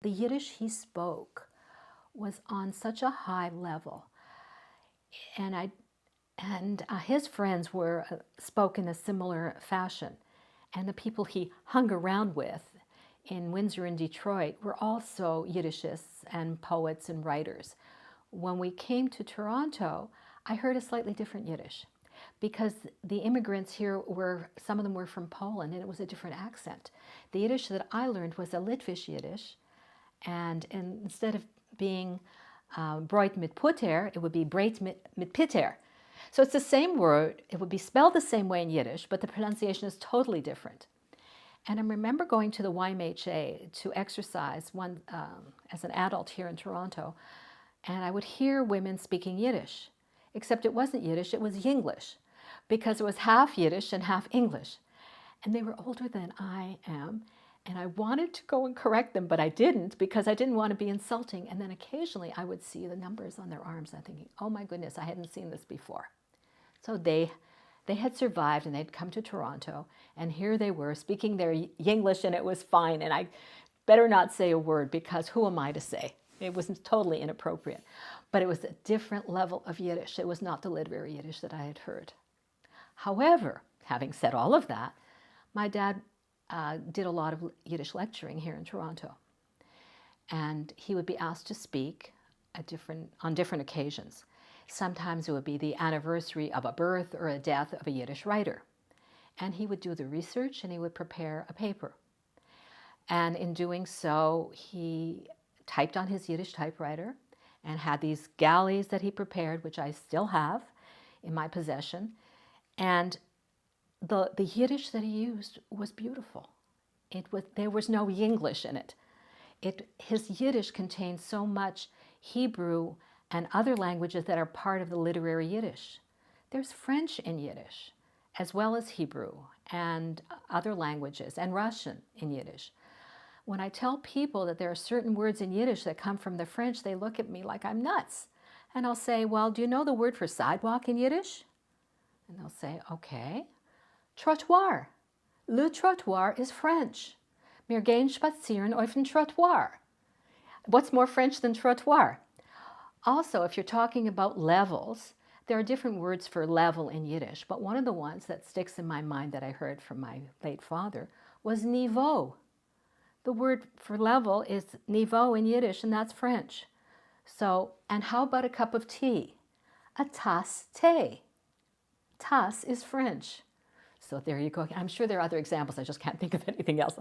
The Yiddish he spoke was on such a high level, and his friends were spoke in a similar fashion, and the people he hung around with in Windsor and Detroit were also Yiddishists and poets and writers. When we came to Toronto, I heard a slightly different Yiddish because the immigrants here were, some of them were from Poland, and it was a different accent. The Yiddish that I learned was a Litvish Yiddish, and instead of being Breut mit Puter, it would be Breit mit Piter. So it's the same word, it would be spelled the same way in Yiddish, but the pronunciation is totally different. And I remember going to the YMHA to exercise as an adult here in Toronto, and I would hear women speaking Yiddish, except it wasn't Yiddish, it was Yinglish, because it was half Yiddish and half English. And they were older than I am, and I wanted to go and correct them, but I didn't because I didn't want to be insulting. And then occasionally I would see the numbers on their arms, and I'm thinking, oh my goodness, I hadn't seen this before. So they had survived, and they'd come to Toronto, and here they were speaking their Yinglish, and it was fine. And I better not say a word because who am I to say? It was totally inappropriate. But it was a different level of Yiddish. It was not the literary Yiddish that I had heard. However, having said all of that, my dad did a lot of Yiddish lecturing here in Toronto. And he would be asked to speak on different occasions. Sometimes it would be the anniversary of a birth or a death of a Yiddish writer. And he would do the research and he would prepare a paper. And in doing so, he typed on his Yiddish typewriter and had these galleys that he prepared, which I still have in my possession. And the Yiddish that he used was beautiful. There was no Yinglish in it. His Yiddish contains so much Hebrew and other languages that are part of the literary Yiddish. There's French in Yiddish, as well as Hebrew and other languages, and Russian in Yiddish. When I tell people that there are certain words in Yiddish that come from the French, they look at me like I'm nuts. And I'll say, well, do you know the word for sidewalk in Yiddish? And they'll say, okay. Trottoir. Le trottoir is French. Wir gehen spazieren auf dem Trottoir. What's more French than trottoir? Also, if you're talking about levels, there are different words for level in Yiddish, but one of the ones that sticks in my mind that I heard from my late father was niveau. The word for level is niveau in Yiddish, and that's French. So, and how about a cup of tea? A tasse té. Tasse is French. So there you go. I'm sure there are other examples. I just can't think of anything else.